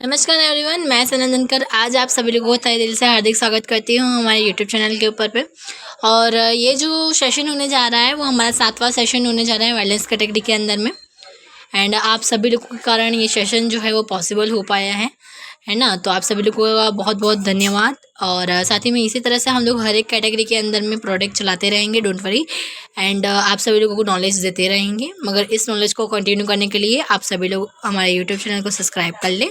नमस्कार एवरीवन, मैं सनंदनकर आज आप सभी लोगों को तहे दिल से हार्दिक स्वागत करती हूँ हमारे यूट्यूब चैनल के ऊपर पे। और ये जो सेशन होने जा रहा है वो हमारा 7वां सेशन होने जा रहा है वेलनेस कैटेगरी के अंदर में। एंड आप सभी लोगों के कारण ये सेशन जो है वो पॉसिबल हो पाया है ना। तो आप सभी लोगों का बहुत बहुत धन्यवाद। और साथ ही में इसी तरह से हम लोग हर एक कैटेगरी के अंदर में प्रोडक्ट चलाते रहेंगे, डोंट वरी। एंड आप सभी लोगों को नॉलेज देते रहेंगे। मगर इस नॉलेज को कंटिन्यू करने के लिए आप सभी लोग हमारे यूट्यूब चैनल को सब्सक्राइब कर लें,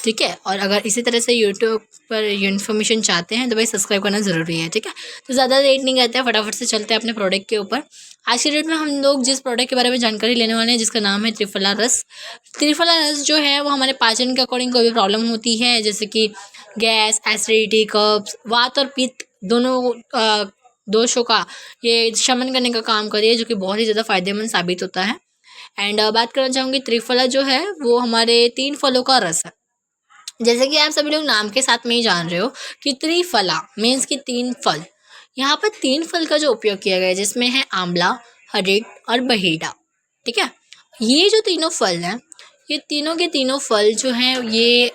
ठीक है। और अगर इसी तरह से यूट्यूब पर इन्फॉर्मेशन चाहते हैं तो भाई सब्सक्राइब करना ज़रूरी है, ठीक है। तो ज़्यादा लेट नहीं करते हैं, फटाफट से चलते हैं अपने प्रोडक्ट के ऊपर। आज की डेट में हम लोग जिस प्रोडक्ट के बारे में जानकारी लेने वाले हैं जिसका नाम है त्रिफला रस। त्रिफला रस जो है वो हमारे पाचन के अकॉर्डिंग कोई भी प्रॉब्लम होती है, जैसे कि गैस, एसिडिटी, कब्ज, वात और पित्त दोनों दोषों का ये शमन करने का काम करे, जो कि बहुत ही ज़्यादा फायदेमंद साबित होता है। एंड बात करना चाहूँगी, त्रिफला जो है वो हमारे 3 फलों का रस है। जैसे कि आप सभी लोग नाम के साथ में ही जान रहे हो कि त्रिफला मीन्स कि 3 फल। यहाँ पर 3 फल का जो उपयोग किया गया है जिसमें है आंवला, हरिट और बहेड़ा, ठीक है। ये जो तीनों फल हैं, ये तीनों के तीनों फल जो हैं ये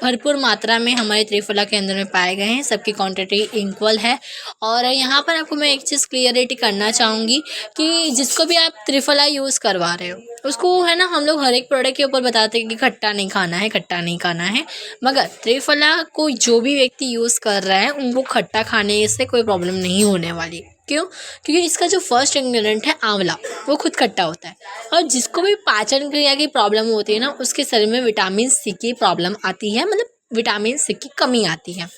भरपूर मात्रा में हमारे त्रिफला के अंदर में पाए गए हैं। सबकी क्वांटिटी इक्वल है। और यहाँ पर आपको मैं एक चीज़ क्लियरिटी करना चाहूँगी कि जिसको भी आप त्रिफला यूज़ करवा रहे हो उसको है ना, हम लोग हर एक प्रोडक्ट के ऊपर बताते हैं कि खट्टा नहीं खाना है, खट्टा नहीं खाना है। मगर त्रिफला को जो भी व्यक्ति यूज़ कर रहा है उनको खट्टा खाने से कोई प्रॉब्लम नहीं होने वाली। क्यों? क्योंकि इसका जो फर्स्ट इंग्रेडिएंट है आंवला, वो खुद खट्टा होता है। और जिसको भी पाचन क्रिया की प्रॉब्लम होती है ना, उसके शरीर में विटामिन सी की प्रॉब्लम आती है, मतलब विटामिन सी की कमी आती है।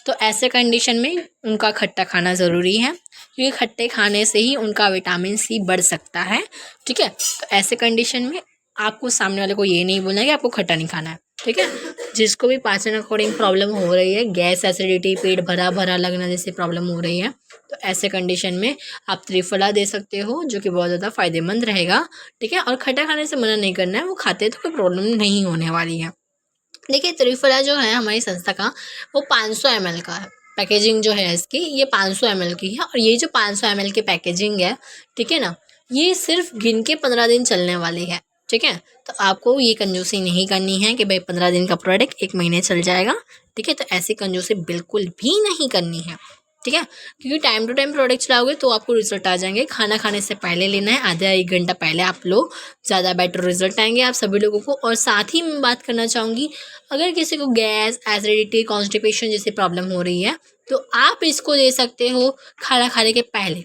तो ऐसे कंडीशन में उनका खट्टा खाना ज़रूरी है, क्योंकि खट्टे खाने से ही उनका विटामिन सी बढ़ सकता है, ठीक है। तो ऐसे कंडीशन में आपको सामने वाले को ये नहीं बोलना है कि आपको खट्टा नहीं खाना है, ठीक है। जिसको भी पाचन अकॉर्डिंग प्रॉब्लम हो रही है, गैस, एसिडिटी, पेट भरा भरा लगना जैसी प्रॉब्लम हो रही है, तो ऐसे कंडीशन में आप त्रिफला दे सकते हो, जो कि बहुत ज़्यादा फायदेमंद रहेगा, ठीक है। और खट्टा खाने से मना नहीं करना है, वो खाते तो कोई प्रॉब्लम नहीं होने वाली है। देखिए, त्रिफला जो है हमारी संस्था का वो 500 ml का है। पैकेजिंग जो है इसकी ये 500 ml की है। और ये जो 500 ml की पैकेजिंग है, ठीक है ना, ये सिर्फ गिन के 15 दिन चलने वाली है, ठीक है। तो आपको ये कंजूसी नहीं करनी है कि भाई 15 दिन का प्रोडक्ट 1 महीने चल जाएगा, ठीक है। तो ऐसी कंजूसी बिल्कुल भी नहीं करनी है, ठीक है। क्योंकि टाइम टू टाइम प्रोडक्ट चलाओगे तो आपको रिजल्ट आ जाएंगे। खाना खाने से पहले लेना है, आधा 1 घंटा पहले आप लो, ज़्यादा बेटर रिजल्ट आएंगे आप सभी लोगों को। और साथ ही मैं बात करना चाहूँगी, अगर किसी को गैस, एसिडिटी, कॉन्स्टिपेशन जैसी प्रॉब्लम हो रही है तो आप इसको ले सकते हो खाना खाने के पहले।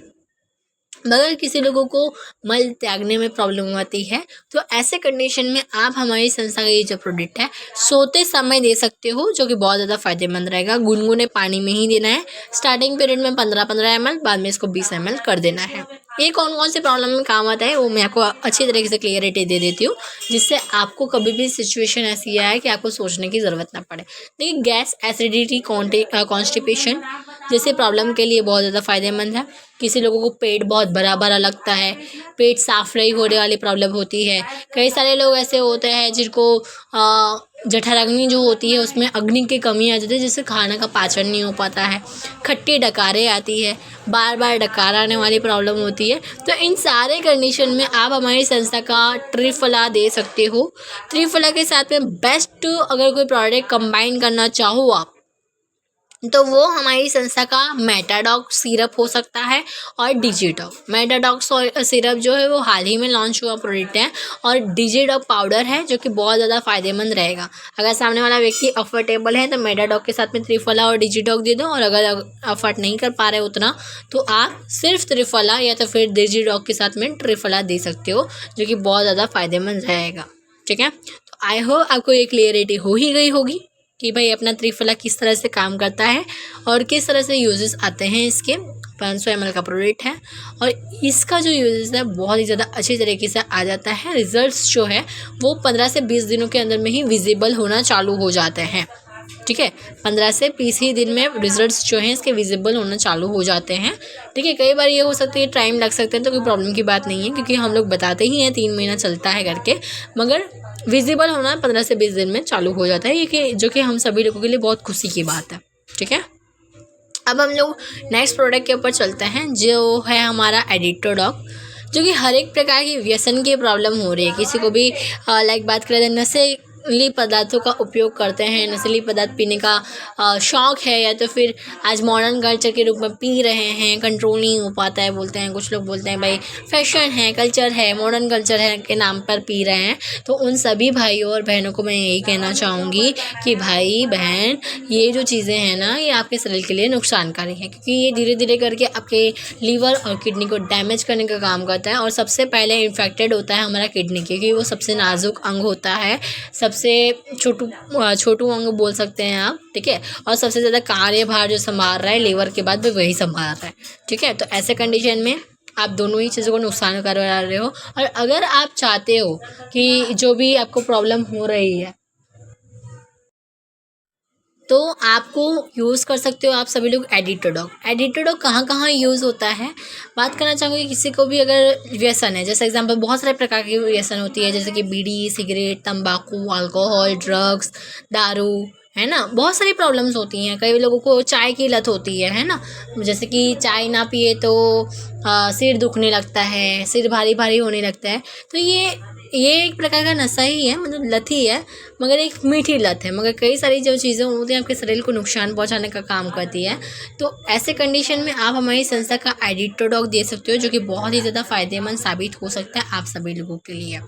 मगर किसी लोगों को मल त्यागने में प्रॉब्लम आती है तो ऐसे कंडीशन में आप हमारी संस्था का ये जो प्रोडक्ट है सोते समय दे सकते हो, जो कि बहुत ज़्यादा फायदेमंद रहेगा। गुनगुने पानी में ही देना है। स्टार्टिंग पीरियड में 15-15 ml, बाद में इसको 20 ml कर देना है। ये कौन कौन से प्रॉब्लम में काम आता है वो मैं आपको अच्छी तरीके से क्लियरिटी दे देती हूँ, जिससे आपको कभी भी सिचुएशन ऐसी आए कि आपको सोचने की ज़रूरत ना पड़े। देखिए, गैस, एसिडिटी, कॉन्स्टिपेशन जैसे प्रॉब्लम के लिए बहुत ज़्यादा फायदेमंद है। किसी लोगों को पेट बहुत भरा भरा लगता है, पेट साफ नहीं होने वाली प्रॉब्लम होती है। कई सारे लोग ऐसे होते हैं जिनको जठराग्नि जो होती है उसमें अग्नि की कमी आ जाती है, जिससे खाने का पाचन नहीं हो पाता है। खट्टी डकारें आती है, बार बार डकार आने वाली प्रॉब्लम होती है। तो इन सारे कंडीशन में आप हमारी संस्था का त्रिफला दे सकते हो। त्रिफला के साथ में बेस्ट अगर कोई प्रोडक्ट कंबाइन करना चाहो आप, तो वो हमारी संस्था का मेटाडॉक सिरप हो सकता है और डिजिटॉक। मेटाडॉक सिरप जो है वो हाल ही में लॉन्च हुआ प्रोडक्ट है, और डिजिटॉक पाउडर है जो कि बहुत ज़्यादा फायदेमंद रहेगा। अगर सामने वाला व्यक्ति अफोर्डेबल है तो मेटाडॉक के साथ में त्रिफला और डिजिटॉक दे दो, और अगर अफोर्ड नहीं कर पा रहे उतना तो आप सिर्फ त्रिफला या तो फिर डिजिटॉक के साथ में ट्रिफला दे सकते हो, जो कि बहुत ज़्यादा फायदेमंद रहेगा, ठीक है। तो आई होप आपको ये क्लियरिटी हो ही गई होगी कि भाई अपना त्रिफला किस तरह से काम करता है और किस तरह से यूजेस आते हैं। इसके 500 ml का प्रोडक्ट है, और इसका जो यूजेस है बहुत ही ज़्यादा अच्छी तरीके से आ जाता है। रिजल्ट्स जो है वो 15 से 20 दिनों के अंदर में ही विजिबल होना चालू हो जाते हैं, ठीक है। 15 से 20 ही दिन में रिजल्ट्स जो हैं इसके विजिबल होना चालू हो जाते हैं, ठीक है। कई बार ये हो सकती है टाइम लग सकते हैं, तो कोई प्रॉब्लम की बात नहीं है, क्योंकि हम लोग बताते ही हैं 3 महीना चलता है करके। मगर विजिबल होना 15 से 20 दिन में चालू हो जाता है, ये कि जो कि हम सभी लोगों के लिए बहुत खुशी की बात है, ठीक है। अब हम लोग नेक्स्ट प्रोडक्ट के ऊपर चलते हैं, जो है हमारा एडिटोडॉक, जो कि हर एक प्रकार की व्यसन की प्रॉब्लम हो रही है। किसी को भी लाइक बात करें नशे नशीली पदार्थों का उपयोग करते हैं, नशीली पदार्थ पीने का शौक़ है, या तो फिर आज मॉडर्न कल्चर के रूप में पी रहे हैं, कंट्रोल नहीं हो पाता है, बोलते हैं कुछ लोग बोलते हैं भाई फैशन है, कल्चर है, मॉडर्न कल्चर है के नाम पर पी रहे हैं, तो उन सभी भाइयों और बहनों को मैं यही कहना चाहूँगी कि भाई बहन, ये जो चीज़ें हैं ना, ये आपके शरीर के लिए नुकसानकारी है, क्योंकि ये धीरे धीरे करके आपके लीवर और किडनी को डैमेज करने का काम करता है। और सबसे पहले इन्फेक्टेड होता है हमारा किडनी, क्योंकि वो सबसे नाजुक अंग होता है, सबसे छोटू अंग बोल सकते हैं आप, ठीक है। और सबसे ज़्यादा कार्यभार जो संभाल रहा है लीवर के बाद, वही संभाल रहा है, ठीक है। तो ऐसे कंडीशन में आप दोनों ही चीज़ों को नुकसान करवा रहे हो। और अगर आप चाहते हो कि जो भी आपको प्रॉब्लम हो रही है, तो आपको यूज़ कर सकते हो आप सभी लोग एडिटोडॉग। एडिटोडॉग कहाँ कहाँ यूज़ होता है, बात करना चाहूँगी। किसी को भी अगर व्यसन है, जैसे एग्जांपल बहुत सारे प्रकार की व्यसन होती है, जैसे कि बीड़ी, सिगरेट, तंबाकू, अल्कोहल, ड्रग्स, दारू, है ना। बहुत सारी प्रॉब्लम्स होती हैं। कई लोगों को चाय की लत होती है ना। जैसे कि चाय ना पिए तो सिर दुखने लगता है, सिर भारी भारी होने लगता है। तो ये एक प्रकार का नशा ही है, मतलब लत ही है, मगर एक मीठी लत है। मगर कई सारी जो चीज़ें होती हैं आपके शरीर को नुकसान पहुंचाने का काम करती है। तो ऐसे कंडीशन में आप हमारी संस्था का एडिटोडॉग दे सकते हो, जो कि बहुत ही ज़्यादा फ़ायदेमंद साबित हो सकता है आप सभी लोगों के लिए।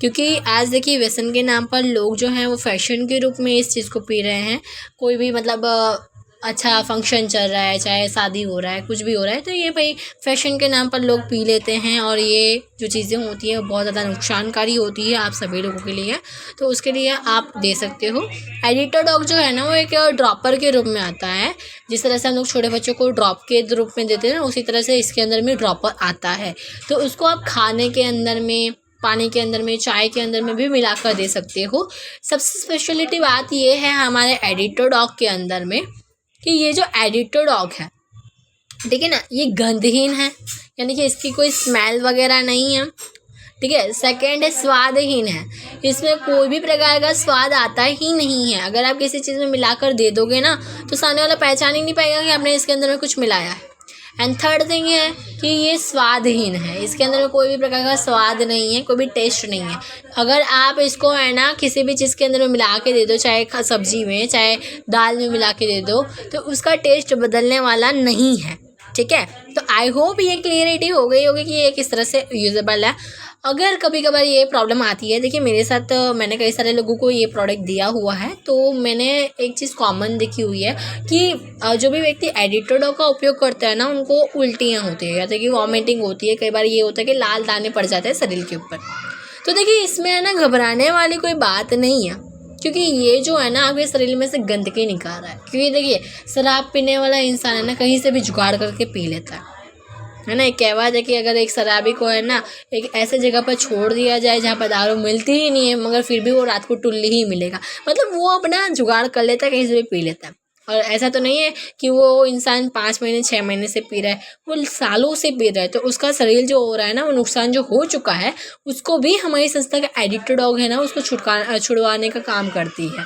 क्योंकि आज देखिए, व्यसन के नाम पर लोग जो हैं वो फैशन के रूप में इस चीज़ को पी रहे हैं। कोई भी मतलब अच्छा फंक्शन चल रहा है, चाहे शादी हो रहा है, कुछ भी हो रहा है, तो ये भाई फैशन के नाम पर लोग पी लेते हैं। और ये जो चीज़ें होती हैं वो बहुत ज़्यादा नुकसानकारी होती है आप सभी लोगों के लिए। तो उसके लिए आप दे सकते हो। एडिटोडॉग जो है ना, वो एक ड्रॉपर के रूप में आता है। जिस तरह से हम लोग छोटे बच्चों को ड्रॉप के रूप में देते हैं ना, उसी तरह से इसके अंदर में ड्रॉपर आता है। तो उसको आप खाने के अंदर में, पानी के अंदर में, चाय के अंदर में भी मिलाकर दे सकते हो। सबसे स्पेशलिटी बात ये है हमारे एडिटोडॉग के अंदर में, कि ये जो एडिटोडॉग है, ठीक है ना, ये गंधहीन है, यानी कि इसकी कोई स्मेल वगैरह नहीं है, ठीक है। सेकंड है, स्वादहीन है, इसमें कोई भी प्रकार का स्वाद आता ही नहीं है। अगर आप किसी चीज़ में मिलाकर दे दोगे ना, तो सामने वाला पहचान ही नहीं पाएगा कि आपने इसके अंदर में कुछ मिलाया है। एंड थर्ड थिंग है कि ये स्वादहीन है, इसके अंदर में कोई भी प्रकार का स्वाद नहीं है, कोई भी टेस्ट नहीं है। अगर आप इसको है ना किसी भी चीज़ के अंदर में मिला के दे दो, चाहे सब्जी में, चाहे दाल में मिला के दे दो, तो उसका टेस्ट बदलने वाला नहीं है, ठीक है। तो आई होप ये क्लियरिटी हो गई होगी कि ये किस तरह से यूजेबल है। अगर कभी कभार ये प्रॉब्लम आती है, देखिए मेरे साथ मैंने कई सारे लोगों को ये प्रोडक्ट दिया हुआ है, तो मैंने एक चीज़ कॉमन देखी हुई है कि जो भी व्यक्ति एडिटोडॉग का उपयोग करता है ना, उनको उल्टियाँ होती है, या तो कि वॉमिटिंग होती है। कई बार ये होता है कि लाल दाने पड़ जाते हैं शरीर के ऊपर। तो देखिए, इसमें है ना घबराने वाली कोई बात नहीं है, क्योंकि ये जो है ना आपके शरीर में से गंदगी निकाल रहा है। क्योंकि देखिए, शराब पीने वाला इंसान है ना, कहीं से भी जुगाड़ करके पी लेता है ना। एक कहावत है कि अगर एक शराबी को है ना एक ऐसे जगह पर छोड़ दिया जाए जहाँ पर दारू मिलती ही नहीं है, मगर फिर भी वो रात को टुल्ली ही मिलेगा, मतलब वो अपना जुगाड़ कर लेता है, कहीं से भी पी लेता है। और ऐसा तो नहीं है कि वो इंसान 5 महीने 6 महीने से पी रहा है, वो सालों से पी रहा है। तो उसका शरीर जो हो रहा है ना, वो नुकसान जो हो चुका है, उसको भी हमारी संस्था का एडिटोडॉग है ना, उसको छुड़वाने का काम करती है,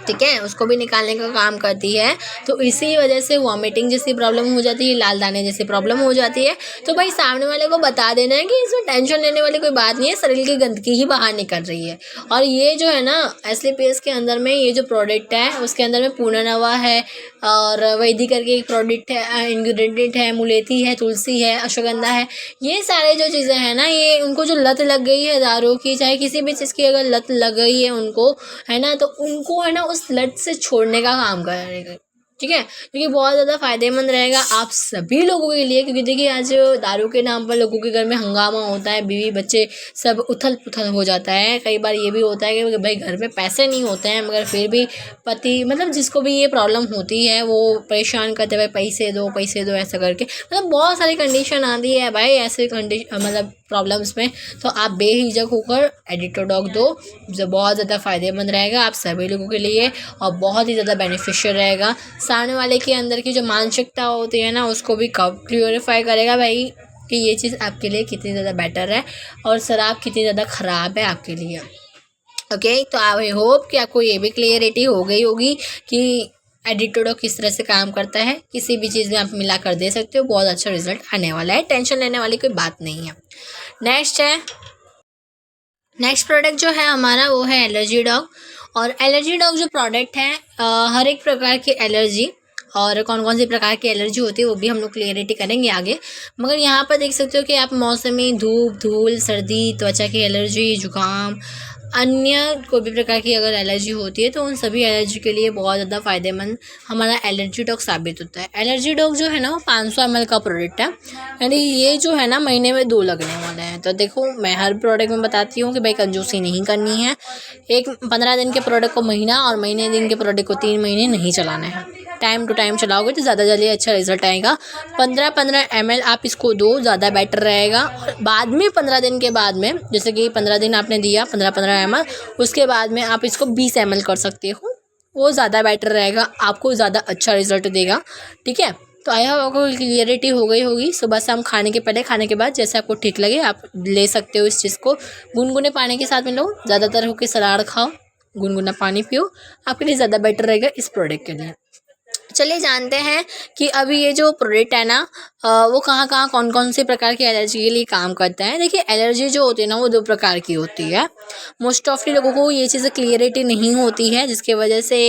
ठीक है, उसको भी निकालने का काम करती है। तो इसी वजह से वॉमिटिंग जैसी प्रॉब्लम हो जाती है, लाल दाने जैसी प्रॉब्लम हो जाती है। तो भाई सामने वाले को बता देना है कि इसमें टेंशन लेने वाली कोई बात नहीं है, शरीर की गंदगी ही बाहर निकल रही है। और ये जो है ना एस्लीपियस के अंदर में ये जो प्रोडक्ट है, उसके अंदर में पूर्णनवा है, और वैदिक करके एक प्रोडक्ट है, इंग्रेडिएंट है, मुलेठी है, तुलसी है, अश्वगंधा है। ये सारे जो चीज़ें हैं ना, ये उनको जो लत लग गई है दारू की, चाहे किसी भी चीज़ की अगर लत लग गई है उनको, है ना, तो उनको है ना उस लत से छोड़ने का काम करेगा, ठीक है। क्योंकि बहुत ज़्यादा फ़ायदेमंद रहेगा आप सभी लोगों के लिए। क्योंकि देखिए, आज दारू के नाम पर लोगों के घर में हंगामा होता है, बीवी बच्चे सब उथल पुथल हो जाता है। कई बार ये भी होता है कि भाई घर में पैसे नहीं होते हैं, मगर फिर भी पति, मतलब जिसको भी ये प्रॉब्लम होती है, वो परेशान करते भाई पैसे दो ऐसा करके, मतलब बहुत सारी कंडीशन आती है भाई ऐसे मतलब प्रॉब्लम्स में। तो आप बेहिचक होकर एडिटोडॉग दो, जो बहुत ज़्यादा फ़ायदेमंद रहेगा आप सभी लोगों के लिए, और बहुत ही ज़्यादा बेनिफिशियल रहेगा। सामने वाले के अंदर की जो मानसिकता होती है ना, उसको भी क्लियरिफाई करेगा भाई कि ये चीज़ आपके लिए कितनी ज़्यादा बेटर है, और शराब कितनी ज़्यादा ख़राब है आपके लिए। ओके, तो आई होप कि आपको ये भी क्लियरिटी हो गई होगी कि एडिटोडॉग किस तरह से काम करता है। किसी भी चीज़ में आप मिला कर दे सकते हो, बहुत अच्छा रिजल्ट आने वाला है, टेंशन लेने वाली कोई बात नहीं है। नेक्स्ट है नेक्स्ट प्रोडक्ट जो है हमारा वो है एलर्जी डॉग। और एलर्जी डॉग जो प्रोडक्ट है हर एक प्रकार की एलर्जी और कौन कौन सी प्रकार की एलर्जी होती है वो भी हम लोग क्लियरिटी करेंगे आगे। मगर यहाँ पर देख सकते हो कि आप मौसमी धूप, धूल, सर्दी, त्वचा की एलर्जी, जुकाम, अन्य कोई भी प्रकार की अगर एलर्जी होती है तो उन सभी एलर्जी के लिए बहुत ज़्यादा फ़ायदेमंद हमारा एलर्जी डॉग साबित होता है। एलर्जी डॉग जो है ना वो 500 ml का प्रोडक्ट है, यानी ये जो है ना महीने में 2 लगने वाले हैं। तो देखो मैं हर प्रोडक्ट में बताती हूँ कि भाई कंजूसी नहीं करनी है। एक 15 दिन के प्रोडक्ट को महीना और महीने दिन के प्रोडक्ट को 3 महीने नहीं चलाना है। टाइम टू टाइम चलाओगे तो ज़्यादा जल्दी अच्छा रिजल्ट आएगा। 15-15 ml आप इसको दो, ज़्यादा बेटर रहेगा। और बाद में 15 दिन के बाद में, जैसे कि 15 दिन आपने दिया 15-15 ml, उसके बाद में आप इसको 20 ml कर सकते हो, वो ज़्यादा बेटर रहेगा, आपको ज़्यादा अच्छा रिजल्ट देगा। ठीक है, तो आई होप आपको क्लियरिटी हो गई होगी। सुबह शाम खाने के पहले, खाने के बाद, जैसे आपको ठीक लगे आप ले सकते हो इस चीज़ को। गुनगुने पानी के साथ में लो, ज़्यादातर होकर सलाद खाओ, गुनगुना पानी पियो, आपके लिए ज़्यादा बेटर रहेगा इस प्रोडक्ट के लिए। चलिए जानते हैं कि अभी ये जो प्रोडक्ट है ना वो कहाँ कहाँ कौन कौन से प्रकार की एलर्जी के लिए काम करता है। देखिए एलर्जी जो होती है ना वो 2 प्रकार की होती है। मोस्ट ऑफली लोगों को ये चीज़ें क्लियरिटी नहीं होती है, जिसके वजह से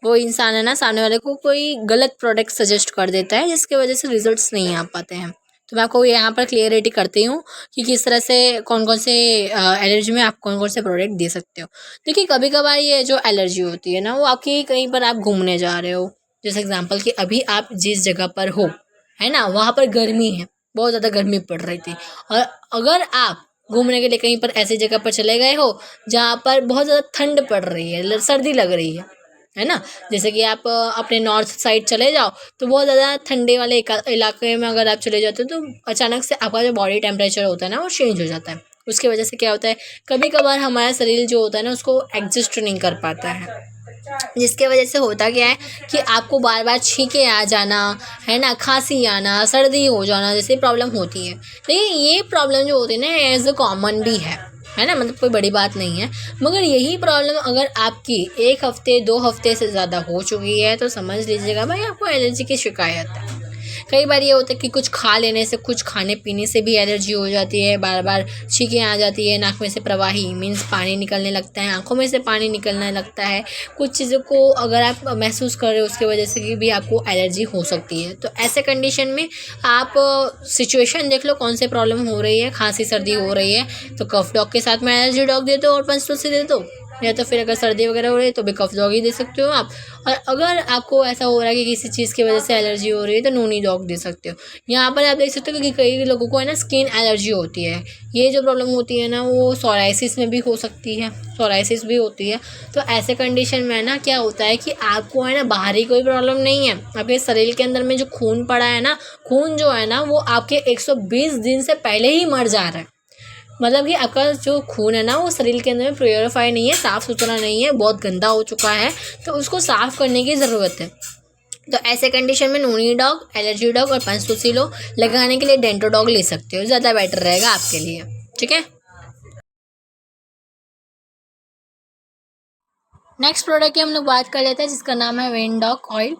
वो इंसान है ना सामने वाले को कोई गलत प्रोडक्ट सजेस्ट कर देता है, जिसके वजह से रिजल्ट्स नहीं आ पाते हैं। तो मैं आपको यहाँ पर क्लियरिटी करती हूँ कि किस तरह से कौन कौन से एलर्जी में आप कौन कौन से प्रोडक्ट दे सकते हो। देखिए कभी कभार ये जो एलर्जी होती है ना वो आपकी कहीं पर आप घूमने जा रहे हो, जैसे एग्जांपल कि अभी आप जिस जगह पर हो है ना वहाँ पर गर्मी है, बहुत ज़्यादा गर्मी पड़ रही थी, और अगर आप घूमने के लिए कहीं पर ऐसी जगह पर चले गए हो जहाँ पर बहुत ज़्यादा ठंड पड़ रही है, सर्दी लग रही है ना, जैसे कि आप अपने नॉर्थ साइड चले जाओ तो बहुत ज़्यादा ठंडे वाले इलाके में अगर आप चले जाते हो तो अचानक से आपका जो बॉडी टेम्परेचर होता है ना वो चेंज हो जाता है। उसकी वजह से क्या होता है, कभी कभार हमारा शरीर जो होता है ना उसको एडजस्ट नहीं कर पाता है, जिसके वजह से होता क्या है कि आपको बार बार छींके आ जाना है ना, खांसी आना, सर्दी हो जाना जैसे प्रॉब्लम होती है। लेकिन ये प्रॉब्लम जो होती है ना एज अ कॉमन भी है ना, मतलब कोई बड़ी बात नहीं है। मगर यही प्रॉब्लम अगर आपकी 1 हफ्ते 2 हफ्ते से ज़्यादा हो चुकी है तो समझ लीजिएगा भाई आपको एलर्जी की शिकायत है। कई बार ये होता है कि कुछ खा लेने से, कुछ खाने पीने से भी एलर्जी हो जाती है, बार बार छींकें आ जाती है, नाक में से प्रवाही मीन्स पानी निकलने लगता है, आंखों में से पानी निकलने लगता है। कुछ चीज़ों को अगर आप महसूस कर रहे हो उसकी वजह से भी आपको एलर्जी हो सकती है। तो ऐसे कंडीशन में आप सिचुएशन देख लो कौन से प्रॉब्लम हो रही है, खांसी सर्दी हो रही है तो कफ डॉग के साथ में एलर्जी डॉग दे दो और पंचतुलसी दे दो, या तो फिर अगर सर्दी वगैरह हो रही है तो भी कफ डॉग ही दे सकते हो आप। और अगर आपको ऐसा हो रहा है कि किसी चीज़ की वजह से एलर्जी हो रही है तो नूनी डॉग दे सकते हो। यहाँ पर आप देख सकते हो कि कई लोगों को है ना स्किन एलर्जी होती है। ये जो प्रॉब्लम होती है ना वो सोराइसिस में भी हो सकती है, सोराइसिस भी होती है। तो ऐसे कंडीशन में ना क्या होता है कि आपको है ना बाहरी कोई प्रॉब्लम नहीं है, आपके शरीर के अंदर में जो खून पड़ा है ना, खून जो है ना वो आपके 120 दिन से पहले ही मर जा रहा है। मतलब कि आपका जो खून है ना वो शरीर के अंदर में प्योरीफाई नहीं है, साफ़ सुथरा नहीं है, बहुत गंदा हो चुका है, तो उसको साफ़ करने की ज़रूरत है। तो ऐसे कंडीशन में नूनी डॉग, एलर्जी डॉग और पंचतुलसी लो लगाने के लिए डेंटो डॉग ले सकते हो, ज़्यादा बेटर रहेगा आपके लिए। ठीक है, नेक्स्ट प्रोडक्ट की हम लोग बात कर लेते हैं जिसका नाम है when dog oil.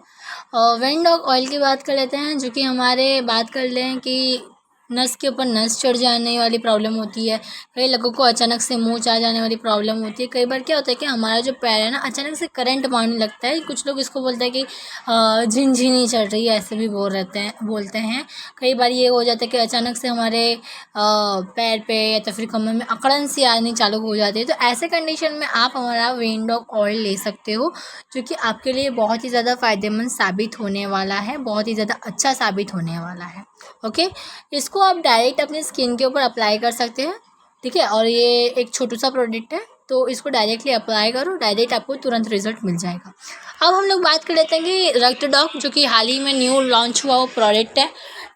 When dog oil की बात कर लेते हैं, जो कि हमारे बात कर लें कि नस के ऊपर नस चढ़ जाने वाली प्रॉब्लम होती है। कई लोगों को अचानक से मुँह आ जाने वाली प्रॉब्लम होती है। कई बार क्या होता है कि हमारा जो पैर है ना अचानक से करंट मारने लगता है, कुछ लोग इसको बोलते हैं कि झिनझिनी चढ़ रही है, ऐसे भी बोलते हैं। कई बार ये हो जाता है कि अचानक से हमारे पैर पे या तो फिर कमर में अकड़न सी आनी चालू हो जाती है। तो ऐसे कंडीशन में आप हमारा वेन डॉग ऑयल ले सकते हो, जो कि आपके लिए बहुत ही ज़्यादा फ़ायदेमंद साबित होने वाला है, बहुत ही ज़्यादा अच्छा साबित होने वाला है। ओके, इसको आप डायरेक्ट अपने स्किन के ऊपर अप्लाई कर सकते हैं। ठीक है, और ये एक छोटू सा प्रोडक्ट है तो इसको डायरेक्टली अप्लाई करो, डायरेक्ट आपको तुरंत रिजल्ट मिल जाएगा। अब हम लोग बात कर लेते हैं कि रक्त डॉग, जो कि हाल ही में न्यू लॉन्च हुआ वो प्रोडक्ट है।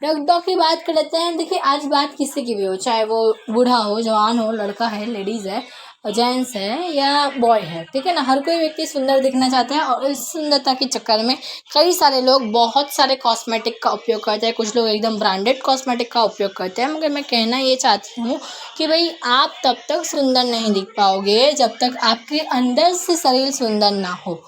रक्त डॉग की बात कर लेते हैं। देखिए आज बात किसी की भी हो, चाहे वो बूढ़ा हो, जवान हो, लड़का है, लेडीज़ है, जेंट्स है या बॉय है, ठीक है ना, हर कोई व्यक्ति सुंदर दिखना चाहता है और इस सुंदरता के चक्कर में कई सारे लोग बहुत सारे कॉस्मेटिक का उपयोग करते हैं। कुछ लोग एकदम ब्रांडेड कॉस्मेटिक का उपयोग करते हैं, मगर मैं कहना ये चाहती हूँ कि भाई आप तब तक सुंदर नहीं दिख पाओगे जब तक आपके अंदर से शरीर सुंदर ना हो।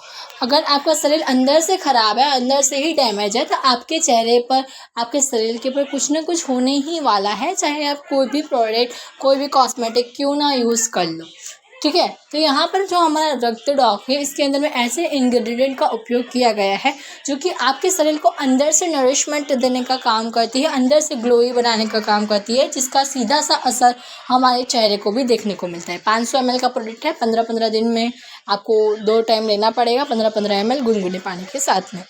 अगर आपका शरीर अंदर से खराब है, अंदर से ही डैमेज है, तो आपके चेहरे पर, आपके शरीर के ऊपर कुछ ना कुछ होने ही वाला है, चाहे आप कोई भी प्रोडक्ट, कोई भी कॉस्मेटिक क्यों ना यूज़ कर लो, ठीक है। तो यहाँ पर जो हमारा रक्त डॉक है, इसके अंदर में ऐसे इंग्रेडिएंट का उपयोग किया गया है जो कि आपके शरीर को अंदर से नरिशमेंट देने का काम करती है, अंदर से ग्लोई बनाने का काम करती है, जिसका सीधा सा असर हमारे चेहरे को भी देखने को मिलता है। 500 ml का प्रोडक्ट है, 15-15 दिन में आपको 2 टाइम लेना पड़ेगा, 15-15 ml गुनगुने पानी के साथ में।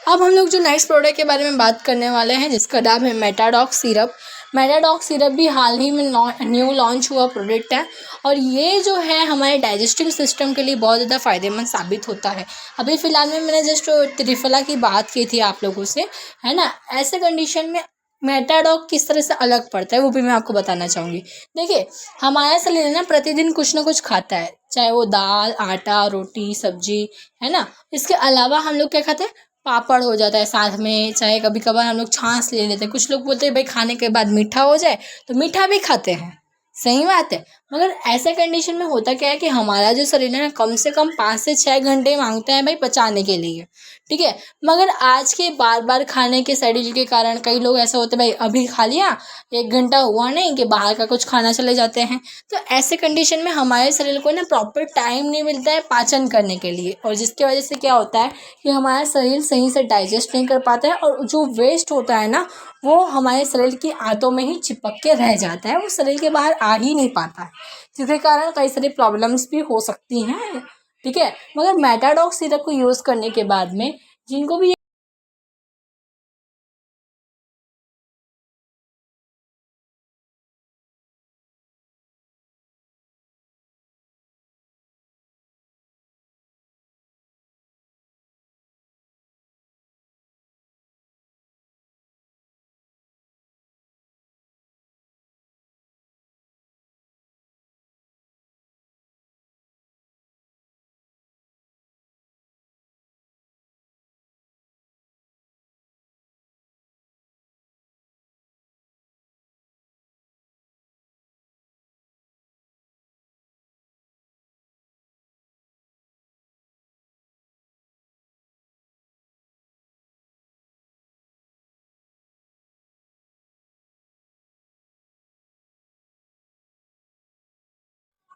अब हम लोग जो नेक्स्ट प्रोडक्ट के बारे में बात करने वाले हैं, जिसका नाम है मेटाडॉक सिरप। मेटाडॉक सिरप भी हाल ही में न्यू लॉन्च हुआ प्रोडक्ट है और ये जो है हमारे डाइजेस्टिव सिस्टम के लिए बहुत ज़्यादा फ़ायदेमंद साबित होता है। अभी फ़िलहाल में मैंने जस्ट त्रिफला की बात की थी आप लोगों से, है ना। ऐसे कंडीशन में मेटाडॉक किस तरह से अलग पड़ता है वो भी मैं आपको बताना चाहूँगी। देखिए, हमारा शरीर है ना प्रतिदिन कुछ ना कुछ खाता है, चाहे वो दाल, आटा, रोटी, सब्जी, है ना। इसके अलावा हम लोग क्या खाते हैं, पापड़ हो जाता है साथ में, चाहे कभी कभार हम लोग छाछ ले लेते हैं। कुछ लोग बोलते हैं भाई खाने के बाद मीठा हो जाए, तो मीठा भी खाते हैं, सही बात है। मगर ऐसे कंडीशन में होता क्या है कि हमारा जो शरीर है ना कम से कम 5 से 6 घंटे मांगता है भाई पचाने के लिए, ठीक है। मगर आज के बार बार खाने के शेड्यूल के कारण कई लोग ऐसा होते हैं भाई अभी खा लिया, 1 घंटा हुआ नहीं कि बाहर का कुछ खाना चले जाते हैं। तो ऐसे कंडीशन में हमारे शरीर को ना प्रॉपर टाइम नहीं मिलता है पाचन करने के लिए, और जिसकी वजह से क्या होता है कि हमारा शरीर सही से डाइजेस्ट नहीं कर पाता है और जो वेस्ट होता है ना वो हमारे शरीर की आंतों में ही चिपक के रह जाता है, वो शरीर के बाहर आ ही नहीं पाता है, जिसके कारण कई सारी प्रॉब्लम्स भी हो सकती हैं, ठीक है। मगर मेटाडॉक सिरप को यूज़ करने के बाद में जिनको भी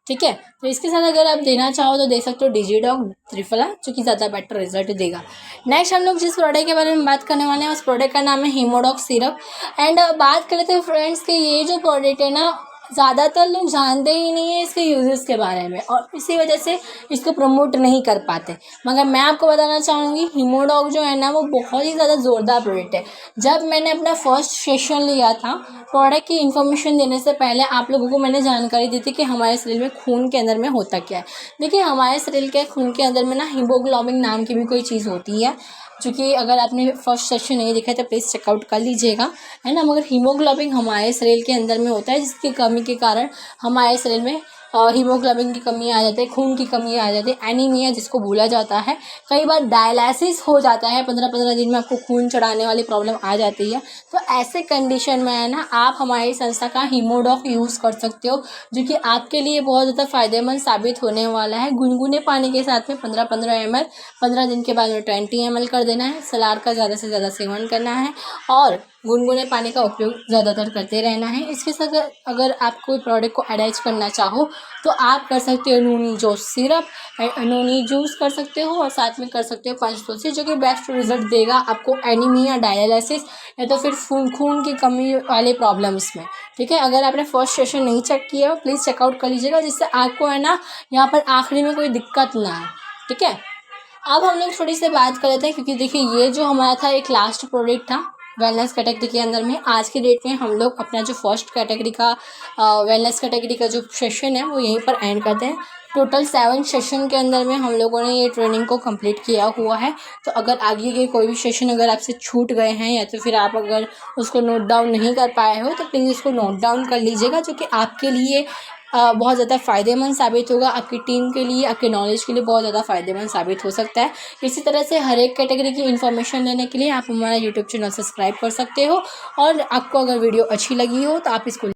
ठीक है। तो इसके साथ अगर आप देना चाहो तो दे सकते हो डिजीडॉक त्रिफला, जो कि ज़्यादा बेटर रिजल्ट देगा। नेक्स्ट हम लोग जिस प्रोडक्ट के बारे में बात करने वाले हैं उस प्रोडक्ट का नाम है हीमोडॉक सिरप। एंड बात कर लेते हैं फ्रेंड्स कि ये जो प्रोडक्ट है ना ज़्यादातर लोग जानते ही नहीं है इसके यूजेस के बारे में और इसी वजह से इसको प्रमोट नहीं कर पाते। मगर मैं आपको बताना चाहूँगी हीमोडॉक जो है ना वो बहुत ही ज़्यादा ज़ोरदार प्रोडक्ट है। जब मैंने अपना फर्स्ट सेशन लिया था, प्रोडक्ट की इन्फॉर्मेशन देने से पहले आप लोगों को मैंने जानकारी दी थी कि हमारे शरीर में खून के अंदर में होता क्या है। देखिए, हमारे शरीर के खून के अंदर में ना हीमोग्लोबिन नाम की भी कोई चीज़ होती है, जो कि अगर आपने फर्स्ट सेशन नहीं देखा है तो प्लीज़ चेकआउट कर लीजिएगा, है ना। मगर हीमोग्लोबिन हमारे शरीर के अंदर में होता है, जिसकी कमी के कारण हमारे शरीर में हीमोग्लोबिन की कमी आ जाती है, खून की कमी आ जाती है, एनीमिया जिसको बोला जाता है। कई बार डायलिसिस हो जाता है, 15-15 दिन में आपको खून चढ़ाने वाली प्रॉब्लम आ जाती है। तो ऐसे कंडीशन में है ना आप हमारी संस्था का हीमोडॉक यूज़ कर सकते हो, जो कि आपके लिए बहुत ज़्यादा फ़ायदेमंद साबित होने वाला है। गुनगुने पानी के साथ में 15-15 ml 15 दिन के बाद में 20 ml कर देना है। सलाद का ज़्यादा से ज़्यादा सेवन करना है और गुनगुने पानी का उपयोग ज़्यादातर करते रहना है। इसके साथ अगर आप कोई प्रोडक्ट को अटैच करना चाहो तो आप कर सकते हो नूनी जूस सिरप, नूनी जूस कर सकते हो और साथ में कर सकते हो पंचतुलसी, जो कि बेस्ट रिजल्ट देगा आपको एनीमिया, डायलिसिस या तो फिर खून की कमी वाले प्रॉब्लम्स में, ठीक है। अगर आपने फर्स्ट सेशन नहीं चेक किया हो प्लीज़ चेकआउट कर लीजिएगा, जिससे आपको है ना यहाँ पर आखिरी में कोई दिक्कत ना आए, ठीक है। अब हम लोग थोड़ी सी बात कर लेते हैं, क्योंकि देखिए ये जो हमारा था एक लास्ट प्रोडक्ट था वेलनेस कैटेगरी के अंदर में। आज की डेट में हम लोग अपना जो फर्स्ट कैटेगरी का वेलनेस कैटेगरी का जो सेशन है वो यहीं पर एंड करते हैं। टोटल 7 सेशन के अंदर में हम लोगों ने ये ट्रेनिंग को कंप्लीट किया हुआ है। तो अगर आगे के कोई भी सेशन अगर आपसे छूट गए हैं या तो फिर आप अगर उसको नोट डाउन नहीं कर पाए हो तो प्लीज़ उसको नोट डाउन कर लीजिएगा, जो कि आपके लिए बहुत ज़्यादा फ़ायदेमंद साबित होगा आपकी टीम के लिए, आपके नॉलेज के लिए बहुत ज़्यादा फ़ायदेमंद साबित हो सकता है। इसी तरह से हर एक कैटेगरी की इन्फॉर्मेशन लेने के लिए आप हमारा यूट्यूब चैनल सब्सक्राइब कर सकते हो। और आपको अगर वीडियो अच्छी लगी हो तो आप इसको